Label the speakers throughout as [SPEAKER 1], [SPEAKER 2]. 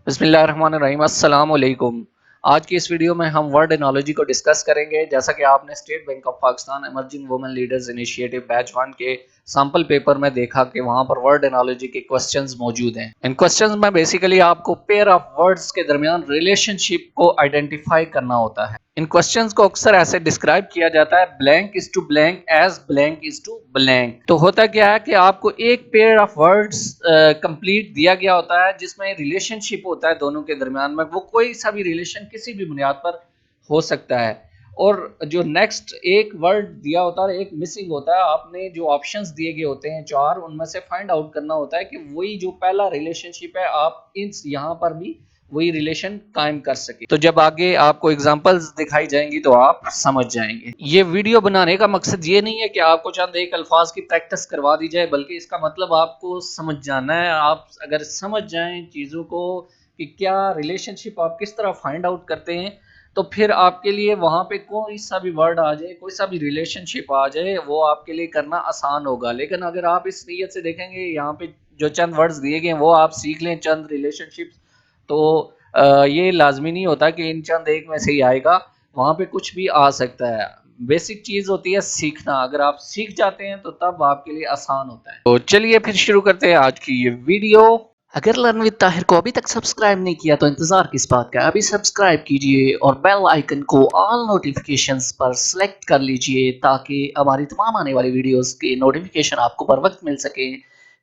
[SPEAKER 1] बिस्मिल्लाहिर्रहमानिर्रहीम अस्सलाम वालेकुम। आज की इस वीडियो में हम वर्ड एनोलॉजी को डिस्कस करेंगे। जैसा कि आपने state bank of Pakistan emerging women leaders initiative batch 1 के सैंपल पेपर में देखा कि वहां पर वर्ड एनोलॉजी के क्वेश्चंस मौजूद हैं। इन क्वेश्चंस में बेसिकली आपको पेयर ऑफ वर्ड्स के दरमियान रिलेशनशिप को आइडेंटिफाई करना होता है। इन क्वेश्चंस को अक्सर ऐसे डिस्क्राइब किया जाता है blank is to blank as blank is to blank. तो होता क्या है कि आपको एक पेयर ऑफ वर्ड्स कंप्लीट दिया गया होता है जिसमें रिलेशनशिप होता है दोनों के दरमियान में। वो कोई सा भी रिलेशन किसी भी बुनियाद पर हो सकता है और जो नेक्स्ट एक वर्ड दिया होता है एक मिसिंग होता है। आपने जो ऑप्शंस दिए गए होते हैं चार, उनमें से फाइंड आउट करना होता है कि वही जो पहला रिलेशनशिप है आप इस यहाँ पर भी वही रिलेशन कायम कर सके। तो जब आगे आपको एग्जांपल्स दिखाई जाएंगी तो आप समझ जाएंगे। ये वीडियो बनाने का मकसद ये नहीं है कि आपको चंद एक अल्फाज की प्रैक्टिस करवा दी जाए, बल्कि इसका मतलब आपको समझ जाना है। आप अगर समझ जाएं चीज़ों को कि क्या रिलेशनशिप आप किस तरह फाइंड आउट करते हैं, तो फिर आपके लिए वहां पे कोई सा भी वर्ड आ जाए, कोई सा भी रिलेशनशिप आ जाए, वो आपके लिए करना आसान होगा। लेकिन अगर आप इस नीयत से देखेंगे यहाँ पे जो चंद वर्ड्स दिए गए वो आप सीख लें चंद रिलेशनशिप, तो ये लाजमी नहीं होता कि इन चंद एक में से ही आएगा। वहां पे कुछ भी आ सकता है। बेसिक चीज होती है सीखना। अगर आप सीख जाते हैं तो तब आपके लिए आसान होता है। तो चलिए फिर शुरू करते हैं आज की ये वीडियो। अगर लर्न विद ताहिर को अभी तक सब्सक्राइब नहीं किया तो इंतजार किस बात का, अभी सब्सक्राइब कीजिए और बेल आइकन को ऑल नोटिफिकेशंस पर सिलेक्ट कर लीजिए ताकि हमारी तमाम आने वाली वीडियोस के नोटिफिकेशन आपको बर वक्त मिल सके।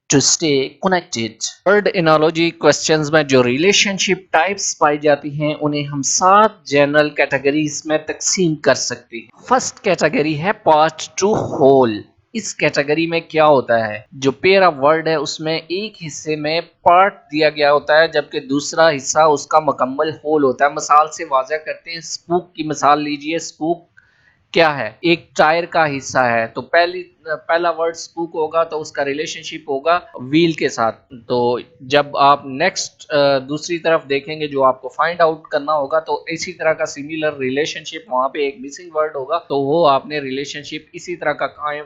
[SPEAKER 1] To stay connected. Word analogy questions में जो रिलेशनशिप टाइप्स पाई जाती हैं उन्हें हम 7 जनरल कैटेगरीज में तकसीम कर सकते हैं। फर्स्ट कैटेगरी है पार्ट टू होल। इस कैटेगरी में क्या होता है, जो पेयर ऑफ वर्ड है उसमें एक हिस्से में पार्ट दिया गया होता है जबकि दूसरा हिस्सा उसका मुकम्मल होल होता है। मिसाल से वाज़ह करते हैं, स्पूक की मिसाल लीजिए। स्पूक क्या है, एक टायर का हिस्सा है। तो पहला वर्ड स्पूक होगा तो उसका रिलेशनशिप होगा व्हील के साथ। तो जब आप नेक्स्ट दूसरी तरफ देखेंगे जो आपको फाइंड आउट करना होगा, तो इसी तरह का सिमिलर रिलेशनशिप वहां पे एक मिसिंग वर्ड होगा, तो वो आपने रिलेशनशिप इसी तरह का कायम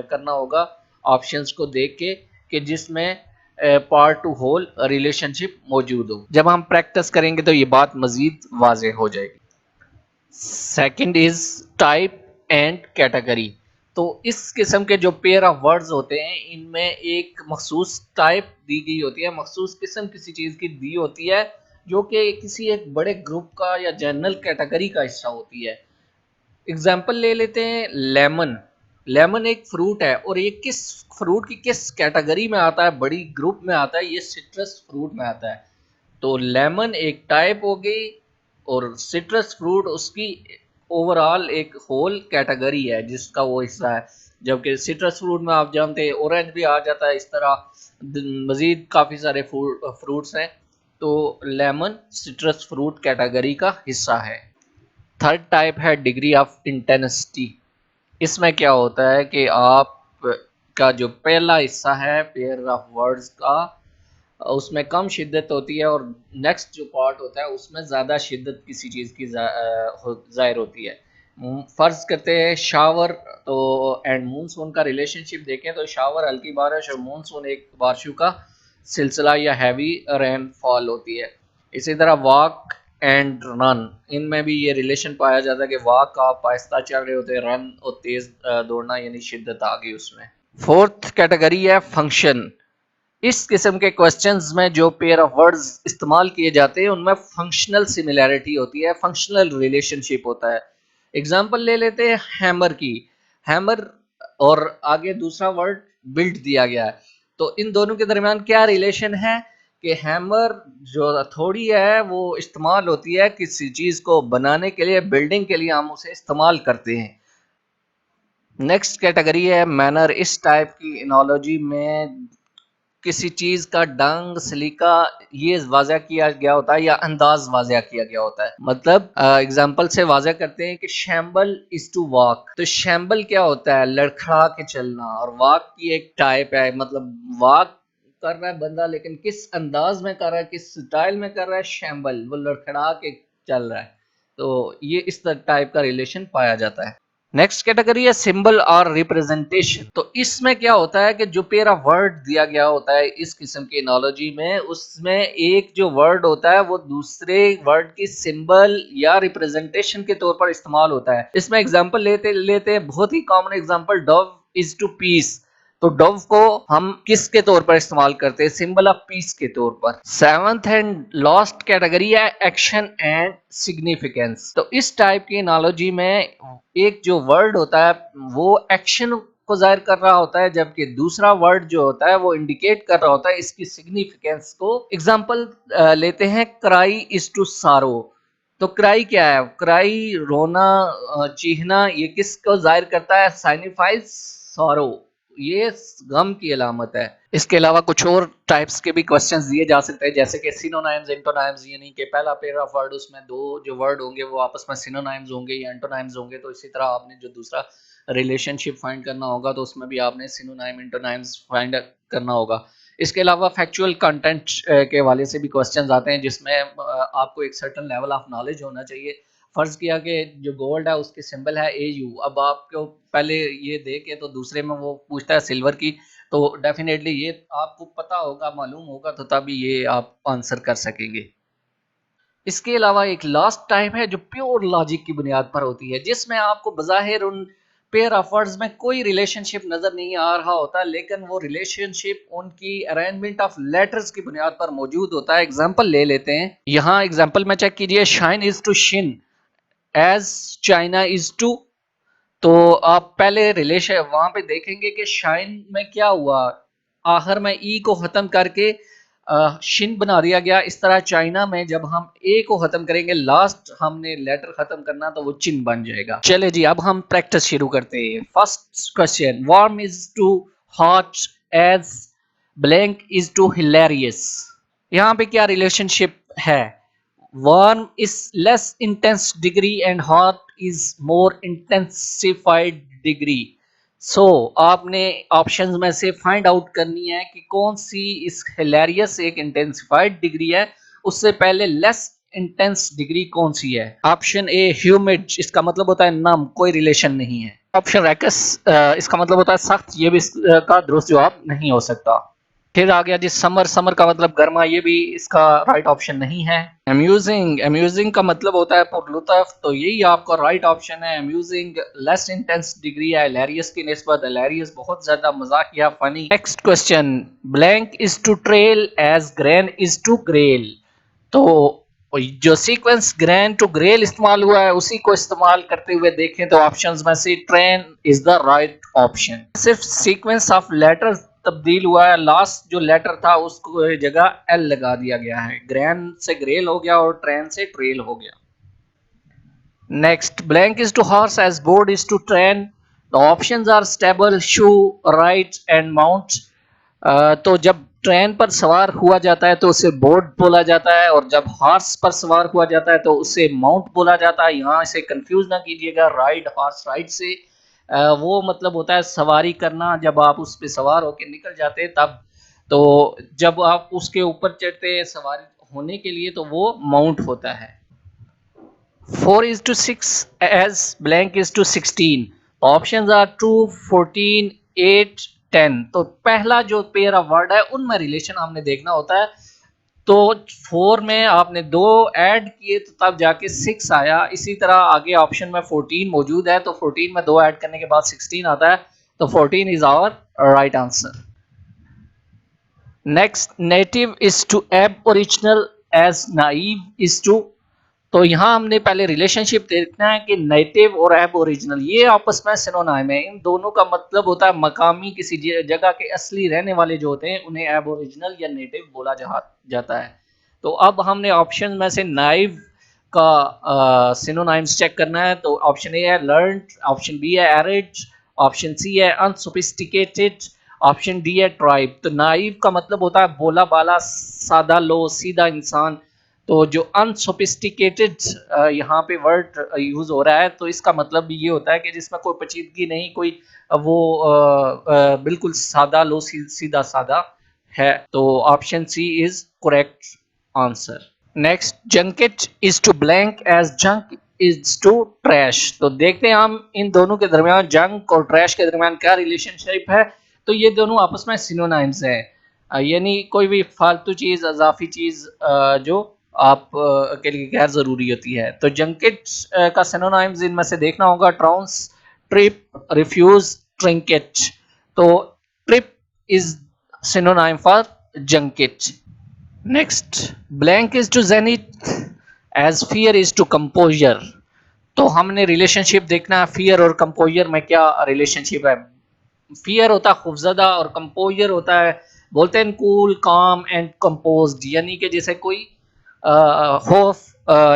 [SPEAKER 1] करना होगा ऑप्शंस को देख के कि जिसमें पार्ट टू होल रिलेशनशिप मौजूद हो। जब हम प्रैक्टिस करेंगे तो ये बात मजीद वाजे हो जाएगी। Second is type and category. तो इस किस्म के जो पेयर ऑफ वर्ड्स होते हैं इनमें एक मखसूस टाइप दी गई होती है, मखसूस किस्म किसी चीज़ की दी होती है जो कि किसी एक बड़े ग्रुप का या जनरल कैटेगरी का हिस्सा होती है। एग्जाम्पल ले लेते हैं लेमन। लेमन एक फ्रूट है और ये किस फ्रूट की किस कैटेगरी में आता है, बड़ी ग्रुप में आता है, ये सिट्रस फ्रूट में आता है। तो लेमन एक टाइप हो गई और सिट्रस फ्रूट उसकी ओवरऑल एक होल कैटेगरी है जिसका वो हिस्सा है। जबकि सिट्रस फ्रूट में आप जानते हैं ऑरेंज भी आ जाता है। इस तरह मजीद काफ़ी सारे फ्रूट्स हैं। तो लेमन सिट्रस फ्रूट कैटेगरी का हिस्सा है। थर्ड टाइप है डिग्री ऑफ इंटेंसिटी। इसमें क्या होता है कि आप का जो पहला हिस्सा है पेयर ऑफ वर्ड्स का, उसमें कम शिद्दत होती है और नेक्स्ट जो पार्ट होता है उसमें ज़्यादा शिद्दत किसी चीज़ की ज़ाहिर होती है। फ़र्ज़ करते हैं शावर तो एंड मूनसून का रिलेशनशिप देखें तो शावर हल्की बारिश और मूनसून एक बारिशों का सिलसिला या हैवी रेनफॉल होती है। इसी तरह वॉक एंड रन, इनमें भी ये रिलेशन पाया जाता है कि वॉक आप आहिस्ता चल रहे होते हैं, रन और तेज़ दौड़ना यानी शिद्दत आ गई उसमें। फोर्थ कैटेगरी है फंक्शन। इस किस्म के क्वेश्चंस में जो पेयर ऑफ वर्ड्स इस्तेमाल किए जाते हैं उनमें फंक्शनल सिमिलैरिटी होती है, फंक्शनल रिलेशनशिप होता है। एग्जांपल ले लेते हैं हैमर की। हैमर और आगे दूसरा वर्ड बिल्ड दिया गया है, तो इन दोनों के दरमियान क्या रिलेशन है कि हैमर जो हथौड़ी है वो इस्तेमाल होती है किसी चीज़ को बनाने के लिए, बिल्डिंग के लिए हम उसे इस्तेमाल करते हैं। नेक्स्ट कैटेगरी है मैनर। इस टाइप की एनोलॉजी में किसी चीज का ढंग सलीका ये वाज़ा किया गया होता है या अंदाज वाज़ा किया गया होता है। मतलब एग्जांपल से वाज़ा करते हैं कि शैम्बल इज टू वॉक। तो शैम्बल क्या होता है, लड़खड़ा के चलना, और वॉक की एक टाइप है, मतलब वॉक कर रहा है बंदा लेकिन किस अंदाज में कर रहा है, किस स्टाइल में कर रहा है, शैम्बल वो लड़खड़ा के चल रहा है। तो ये इस टाइप का रिलेशन पाया जाता है। नेक्स्ट कैटेगरी है सिंबल और रिप्रेजेंटेशन। तो इसमें क्या होता है कि जो पेयर ऑफ वर्ड दिया गया होता है इस किस्म की एनालॉजी में, उसमें एक जो वर्ड होता है वो दूसरे वर्ड की सिंबल या रिप्रेजेंटेशन के तौर पर इस्तेमाल होता है। इसमें एग्जांपल लेते लेते हैं, बहुत ही common example, dove is to peace. तो डव को हम किसके तौर पर इस्तेमाल करते हैं? सिंबल ऑफ पीस के तौर पर। सेवंथ एंड लास्ट कैटेगरी है एक्शन एंड सिग्निफिकेंस। तो इस टाइप की एनालॉजी में एक जो वर्ड होता है वो एक्शन को जाहिर कर रहा होता है, जबकि दूसरा वर्ड जो होता है वो इंडिकेट कर रहा होता है इसकी सिग्निफिकेंस को। एग्जांपल लेते हैं, क्राई इज टू सारो। तो क्राई क्या है? क्राई रोना, चीखना, ये किसको जाहिर करता है? साइनिफाइज सॉरो, ये गम की अलामत है। इसके अलावा कुछ और टाइप्स के भी क्वेश्चंस दिए जा सकते हैं, जैसे कि सिनोनिम्स, एंटोनिम्स, यानी कि पहला पेयर ऑफ वर्ड, उसमें दो जो वर्ड होंगे वो आपस में सिनोनिम्स होंगे या एंटोनिम्स होंगे। तो इसी तरह आपने जो दूसरा रिलेशनशिप फाइंड करना होगा तो उसमें भी आपने सिनोनिम एंटोनिम्स फाइंड करना होगा। इसके अलावा फैक्चुअल कंटेंट के हवाले से भी क्वेश्चंस आते हैं, जिसमें आपको एक सर्टेन लेवल ऑफ नॉलेज होना चाहिए। फर्ज किया कि जो गोल्ड है उसके सिंबल है AU। अब आपको पहले ये दे के तो दूसरे में वो पूछता है सिल्वर की, तो डेफिनेटली ये आपको पता होगा, मालूम होगा, तो तभी ये आप आंसर कर सकेंगे। इसके अलावा एक लास्ट टाइप है जो प्योर लॉजिक की बुनियाद पर होती है, जिसमें आपको बज़ाहिर उन पेयर ऑफ वर्ड्स में कोई रिलेशनशिप नजर नहीं आ रहा होता, लेकिन वो रिलेशनशिप उनकी अरेंजमेंट ऑफ लेटर्स की बुनियाद पर मौजूद होता है। एग्जांपल ले लेते हैं, यहाँ एग्जांपल में चेक कीजिए, shine is to shin as China is to. तो आप पहले रिलेशन वहां पे देखेंगे कि शाइन में क्या हुआ, आखिर में ई को खत्म करके शिन बना दिया गया। इस तरह चाइना में जब हम ए को खत्म करेंगे, लास्ट हमने लेटर खत्म करना, तो वो चिन बन जाएगा। चले जी, अब हम प्रैक्टिस शुरू करते हैं। First question, warm is to hot as blank is to hilarious. यहाँ पे क्या रिलेशनशिप है? warm is less intense degree and hot is more intensified degree. So आपने ऑप्शंस में से फाइंड आउट करनी है कि कौन सी इस हिलेरियस एक इंटेंसिफाइड डिग्री है, उससे पहले लेस इंटेंस डिग्री कौन सी है? ऑप्शन ए ह्यूमिड, इसका मतलब होता है नम, कोई रिलेशन नहीं है। ऑप्शन रैकस, इसका मतलब होता है सख्त, ये भी इसका दुरुस्त जवाब नहीं हो सकता। फिर आ गया जी समर, समर का मतलब गर्मा, ये भी इसका राइट ऑप्शन नहीं है। अम्यूजिंग, अम्यूजिंग का मतलब होता है पुरलुत्फ, तो यही आपका राइट ऑप्शन है। अम्यूजिंग लेस इंटेंस डिग्री है हिलेरियस की निस्बत, हिलेरियस बहुत ज्यादा मजाकिया, funny. Next question, blank is to trail as grain is to grail. तो जो सीक्वेंस ग्रैन टू ग्रेल इस्तेमाल हुआ है उसी को इस्तेमाल करते हुए देखें तो ऑप्शंस में से train is the right option. सिर्फ सीक्वेंस ऑफ लेटर तब्दील हुआ है, लास्ट जो लेटर था उसको जगह एल लगा दिया गया है। ग्रैन से ग्रेल हो गया और ट्रेन से ट्रेल हो गया। Next, blank is to horse as board is to train. The options are stable, shoe, ride and mount. तो जब ट्रेन पर सवार हुआ जाता है तो उसे बोर्ड बोला जाता है, और जब हॉर्स पर सवार हुआ जाता है तो उसे माउंट बोला जाता है। यहाँ से कंफ्यूज ना कीजिएगा, राइड हॉर्स राइड से वो मतलब होता है सवारी करना, जब आप उस पर सवार होकर निकल जाते हैं तब। तो जब आप उसके ऊपर चढ़ते हैं सवारी होने के लिए तो वो माउंट होता है। 4:6 as blank is to 16. Options are 2, 14, 8, 10. तो पहला जो पेयर ऑफ वर्ड है उनमें रिलेशन हमने देखना होता है। तो 4 में आपने 2 ऐड किए तो तब जाके 6 आया। इसी तरह आगे ऑप्शन में 14 मौजूद है, तो 14 में 2 ऐड करने के बाद 16 आता है, तो 14 is our right answer. Next, native is to aboriginal as naive is to. तो यहाँ हमने पहले रिलेशनशिप देखना है कि नेटिव और एब ओरिजिनल ये आपस में सिनोनिम है। इन दोनों का मतलब होता है मकामी, किसी जगह के असली रहने वाले जो होते हैं उन्हें एब ओरिजिनल या नेटिव बोला जाता है। तो अब हमने ऑप्शन में से नाइव का सिनोनिम्स चेक करना है। तो ऑप्शन ए है लर्न्ड, ऑप्शन बी है एरिड, ऑप्शन सी है अनसोफिस्टिकेटेड, ऑप्शन डी है ट्राइब। तो नाइव का मतलब होता है बोला बाला, सादा लो, सीधा इंसान। तो जो अनसोफिस्टिकेटेड यहाँ पे वर्ड यूज हो रहा है, तो इसका मतलब ये होता है कि जिसमें कोई पेचीदगी नहीं, कोई वो बिल्कुल सादा लो, सीधा सादा है। तो option C is correct answer. Next, junket is to blank as junk is to trash. तो देखते हैं हम इन दोनों के दरमियान, जंक और ट्रैश के दरमियान क्या रिलेशनशिप है। तो ये दोनों आपस में सिनोनाइम्स हैं, यानी कोई भी फालतू चीज, अजाफी चीज जो आप के लिए गैर जरूरी होती है। तो जंकेट का सिनोनाइम्स इनमें से देखना होगा, ट्राउंस, ट्रिप, रिफ्यूज, ट्रिंकेट। तो trip is synonym for junket. Next, blank is to zenith as fear is to composure. तो हमने रिलेशनशिप देखना है, फियर और कंपोजर में क्या रिलेशनशिप है। फियर होता है खौफजदा और कंपोजर होता है, बोलते हैं कूल, काम एंड कंपोज्ड, यानी कि जैसे कोई खौफ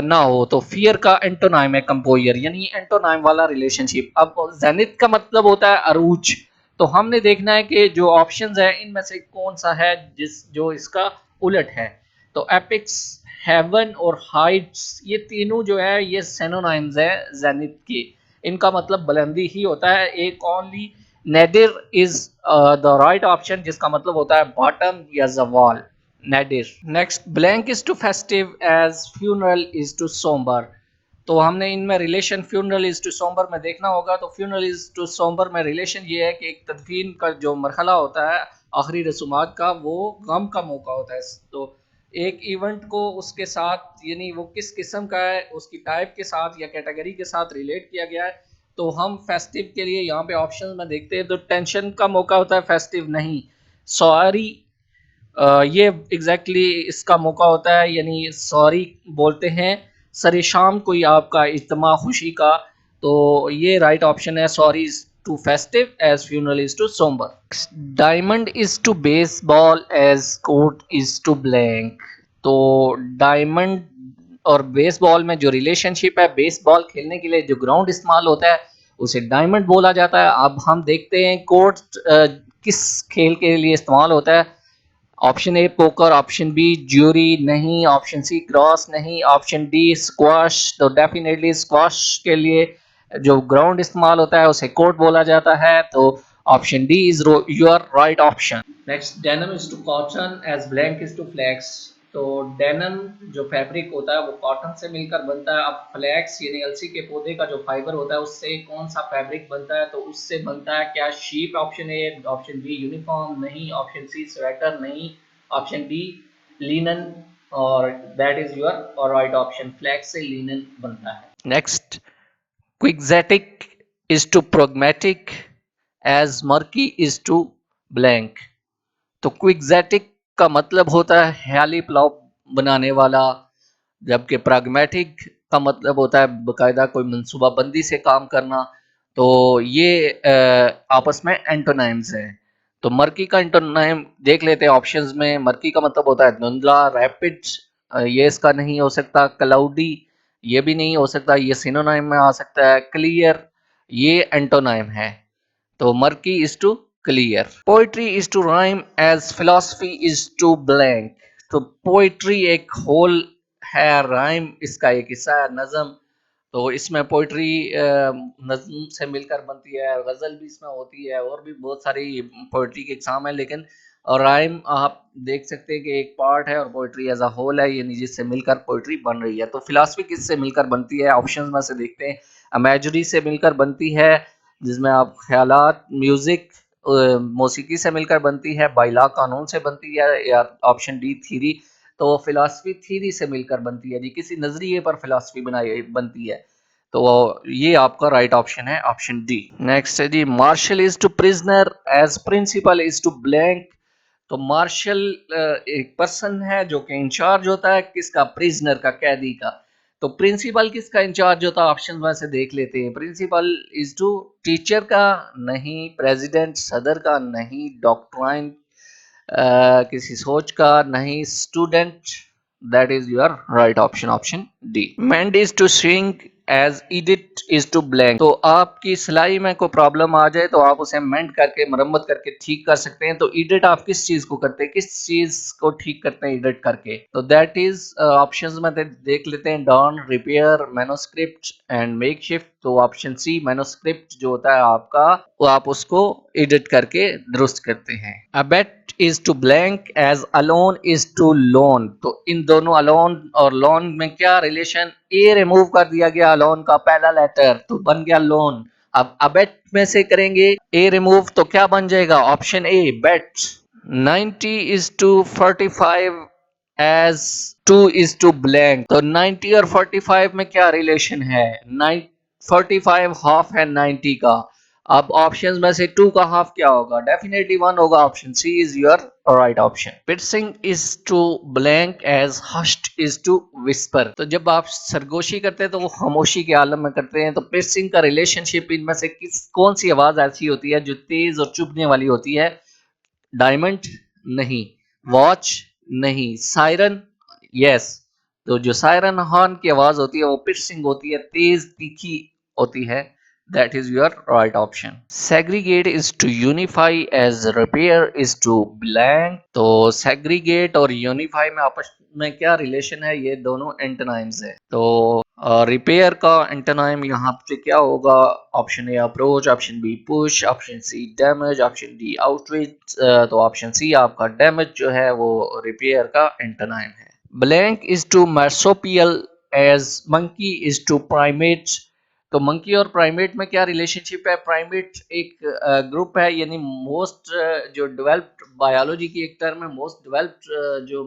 [SPEAKER 1] ना हो। तो फियर का एंटोनाइम है कंपोजर, यानी एंटोनाइम वाला रिलेशनशिप। अब जेनिथ का मतलब होता है अरूज। तो हमने देखना है कि जो ऑप्शंस है इनमें से कौन सा है जो इसका उलट है। तो एपिक्स, हेवन और हाइट्स, ये तीनों जो है ये सिनोनिम्स है जेनिथ की। इनका मतलब बुलंदी ही होता है। एक only nadir is the right option, जिसका मतलब होता है बॉटम या जवाल, nadir. Next, blank is to festive as funeral is to sombre. तो हमने इनमें relation funeral is to sombre में देखना होगा। तो फ्यूनरल इज टू सोम्बर में रिलेशन ये है कि एक तदफीन का जो मरहला होता है आखिरी रसूमात का, वो गम का मौका होता है। तो एक इवेंट को उसके साथ, यानी वो किस किस्म का है, उसकी टाइप के साथ या कैटेगरी के साथ रिलेट किया गया है। तो हम फेस्टिव के लिए यहाँ पे ऑप्शन में देखते हैं, तो टेंशन का मौका होता है, फेस्टिव नहीं। सॉरी, ये एग्जैक्टली इसका मौका होता है, यानी सॉरी बोलते हैं सरे शाम कोई आपका इज्तिमा खुशी का। तो ये राइट ऑप्शन है, soiree is to festive as funeral is to sombre. Diamond is to baseball as court is to blank. तो डायमंड और बेसबॉल में जो रिलेशनशिप है, बेसबॉल खेलने के लिए जो ग्राउंड इस्तेमाल होता है उसे डायमंड बोला जाता है। अब हम देखते हैं कोर्ट किस खेल के लिए इस्तेमाल होता है। Option A poker, option B jury नहीं, ऑप्शन सी क्रॉस नहीं, ऑप्शन डी स्क्वाश। तो डेफिनेटली स्क्वाश के लिए जो ग्राउंड इस्तेमाल होता है उसे कोर्ट बोला जाता है। तो option D is your right option. Next, denim is to cotton as blank is to flax. तो डेनिम जो फैब्रिक होता है वो कॉटन से मिलकर बनता है। अब फ्लैक्स यानी अलसी के पौधे का जो फाइबर होता है उससे कौन सा फैब्रिक बनता है, तो उससे बनता है क्या sheep, option A, option B uniform नहीं, ऑप्शन सी स्वेटर नहीं, ऑप्शन डी लिनन। और दैट इज योर और राइट ऑप्शन, फ्लैक्स से लिनन बनता है। Next, quixotic is to pragmatic as murky is to blank. तो क्विक्जेटिक का मतलब होता है ख्याली पुलाव बनाने वाला, जबकि प्राग्मेटिक का मतलब होता है बाकायदा कोई मनसूबाबंदी से काम करना। तो ये आपस में एंटोनाइम्स हैं। तो मर्की का एंटोनाइम देख लेते हैं ऑप्शंस में। मर्की का मतलब होता है धुंधला, रैपिड, ये इसका नहीं हो सकता। क्लाउडी, ये भी नहीं हो सकता, ये सिनोनाइम में आ सकता है। क्लियर, ये एंटोनाइम है। तो murky is to clear. Poetry is to rhyme as philosophy is to blank. तो पोइट्री एक होल है, राइम इसका एक हिस्सा है, नज़म। तो इसमें पोइट्री नज़म से मिलकर बनती है, गज़ल भी इसमें होती है, और भी बहुत सारी पोइट्री के एग्जाम है। लेकिन और राइम आप देख सकते हैं कि एक पार्ट है और पोइट्री एज अ होल है, यानी जिससे मिलकर पोइट्री बन रही है। तो फिलॉसफी किससे मिलकर बनती है, ऑप्शंस में से देखते हैं। इमेजरी से मिलकर बनती है, जिसमें आप ख्यालात, म्यूजिक, मौसीकी से मिलकर बनती है। बाइला कानून से बनती है, या ऑप्शन डी थीरी। तो फिलॉसफी थीरी से मिलकर बनती है जी, किसी नजरिए पर फिलॉसफी बनाई बनती है। तो ये आपका राइट ऑप्शन है, ऑप्शन डी। नेक्स्ट है जी, marshal is to prisoner as principal is to blank. तो मार्शल एक पर्सन है जो कि इंचार्ज होता है किसका, प्रिजनर का, कैदी का। तो प्रिंसिपल किसका इंचार्ज होता है, ऑप्शन में से देख लेते हैं। प्रिंसिपल इज टू टीचर का नहीं, प्रेसिडेंट सदर का नहीं, डॉक्ट्राइन किसी सोच का नहीं, student. That is your right option, option D. Mend is to shrink as edit is to blank. तो आपकी सिलाई में कोई प्रॉब्लम आ जाए तो आप उसे मेंड करके, मरम्मत करके ठीक कर सकते हैं। तो इडिट आप किस चीज को करते हैं, किस चीज को ठीक करते हैं इडिट करके, तो दैट इज ऑप्शंस में देख लेते हैं, don, repair, manuscript and makeshift. तो ऑप्शन सी मैन्युस्क्रिप्ट जो होता है आपका वो आप उसको एडिट करके दुरुस्त करते हैं। Abet is to blank as alone is to lone, तो इन दोनों अलोन और लोन में क्या रिलेशन, ए रिमूव कर दिया गया अलोन का पहला लेटर तो बन गया लोन। अब अबेट में से करेंगे ए रिमूव तो क्या बन जाएगा, option A bet. 90 is to 45 as 2 is to blank, तो 90 और 45 में क्या रिलेशन है, 45 हाफ है 90 का। अब ऑप्शन में से 2 का हाफ क्या होगा, डेफिनेटली 1 होगा, option C is your right option. Piercing is to blank as hushed is to whisper, तो जब आप सरगोशी करते हैं तो वो खामोशी के आलम में करते हैं, तो पिर्सिंग का रिलेशनशिप इनमें से कौन सी आवाज ऐसी होती है जो तेज और चुभने वाली होती है, डायमंड नहीं, वॉच नहीं, सायरन यस, तो जो सायरन हॉर्न की आवाज होती है वो पिर्सिंग होती है, तेज तीखी होती है, that is your right option. Segregate is to unify as repair is to blank, तो सेग्रीगेट और यूनिफाई में आपस में क्या रिलेशन है, ये दोनों एंटोनिम्स है, तो रिपेयर का एंटोनिम यहाँ पे क्या होगा, option A approach, option B push, option C damage, option D outreach, तो ऑप्शन सी आपका डैमेज जो है वो रिपेयर का एंटोनिम है। Blank is to marsupial as monkey is to primate, तो मंकी और प्राइमेट में क्या रिलेशनशिप है, प्राइमेट एक ग्रुप है, यानी मोस्ट जो डेवलप्ड बायोलॉजी की एक टर्म है, मोस्ट डेवलप्ड जो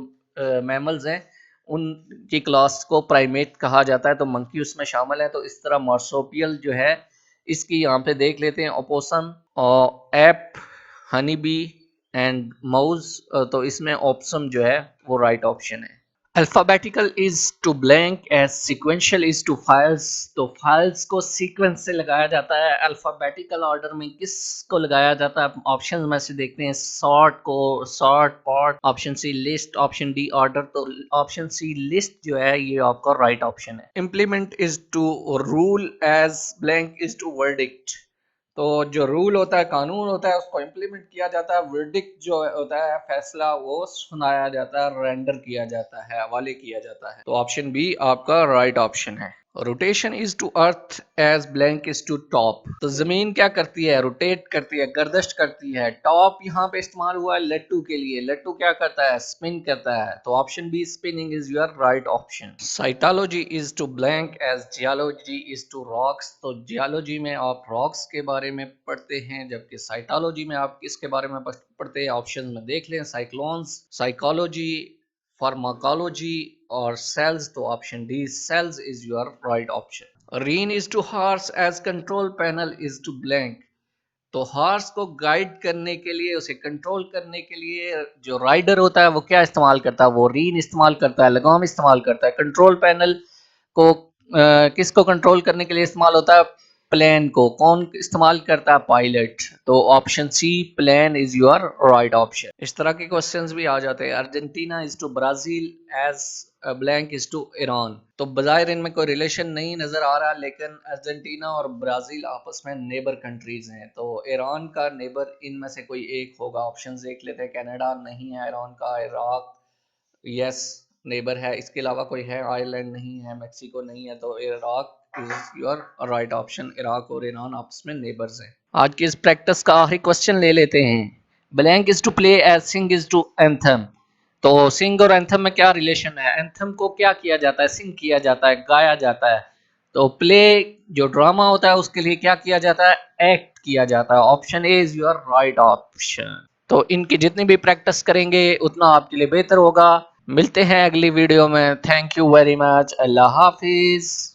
[SPEAKER 1] मैमल्स हैं उनकी क्लास को प्राइमेट कहा जाता है, तो मंकी उसमें शामिल है। तो इस तरह मार्सोपियल जो है इसकी यहाँ पे देख लेते हैं, ओपोसम और ape, honey bee and mouse, तो इसमें ऑप्शन जो है वो राइट ऑप्शन है। Alphabetical is to blank as sequential is to files, तो फाइल्स को सीक्वेंस से लगाया जाता है, अल्फाबेटिकल ऑर्डर में किसको लगाया जाता है, ऑप्शन में से देखते हैं, सॉर्ट को, sort pot, option C list, option D order, तो ऑप्शन सी लिस्ट जो है ये आपका राइट ऑप्शन है। Implement is to rule as blank is to verdict, तो जो रूल होता है, कानून होता है, उसको इम्प्लीमेंट किया जाता है, वर्डिक्ट जो होता है फैसला वो सुनाया जाता है, रेंडर किया जाता है, हवाले किया जाता है, तो ऑप्शन बी आपका राइट ऑप्शन है। Rotation is to earth as blank is to top, तो जमीन क्या करती है, रोटेट करती है, गर्दश करती है, टॉप यहाँ पे इस्तेमाल हुआ है लट्टू के लिए, लट्टू क्या करता है, स्पिन करता है, तो option B spinning is your right option. Cytology is to blank as geology is to rocks, तो जियोलॉजी में आप रॉक्स के बारे में पढ़ते हैं, जबकि साइटोलॉजी में आप किसके बारे में पढ़ते हैं, ऑप्शन में देख लें, साइक्लोन्स, साइकोलॉजी, फार्माकोलॉजी और सेल्स, तो option D cells is your right option. Rein is to horse as control panel is to blank, तो हॉर्स को गाइड करने के लिए, उसे कंट्रोल करने के लिए जो राइडर होता है वो क्या इस्तेमाल करता है, वो रीन इस्तेमाल करता है, लगाम इस्तेमाल करता है। कंट्रोल पैनल को किसको कंट्रोल करने के लिए इस्तेमाल होता है, प्लेन को, कौन इस्तेमाल करता है, पायलट, तो option C plane is your right option. इस तरह के क्वेश्चंस भी आ जाते हैं। Argentina is to Brazil as blank is to Iran, तो बजाहिर इनमें कोई रिलेशन नहीं नजर आ रहा, लेकिन अर्जेंटीना और ब्राजील आपस में नेबर कंट्रीज हैं, तो ईरान का नेबर इनमें से कोई एक होगा, ऑप्शन देख लेते हैं, कनाडा नहीं है ईरान का, इराक यस नेबर है, इसके अलावा कोई है, आयरलैंड नहीं है, मैक्सिको नहीं है, तो Iraq is your right option. Iraq और ईरान आपस में नेबर्स हैं। आज की इस प्रैक्टिस का आखिरी क्वेश्चन ले लेते हैं। Blank is to play as sing is to anthem, तो सिंग और एंथम में क्या रिलेशन है, एंथम को क्या किया जाता है, सिंग किया जाता है, गाया जाता है, तो प्ले जो ड्रामा होता है उसके लिए क्या किया जाता है, एक्ट किया जाता है, option A is your right option. तो इनकी जितनी भी प्रैक्टिस करेंगे उतना आपके लिए बेहतर होगा। मिलते हैं अगली वीडियो में, thank you very much, Allah Hafiz.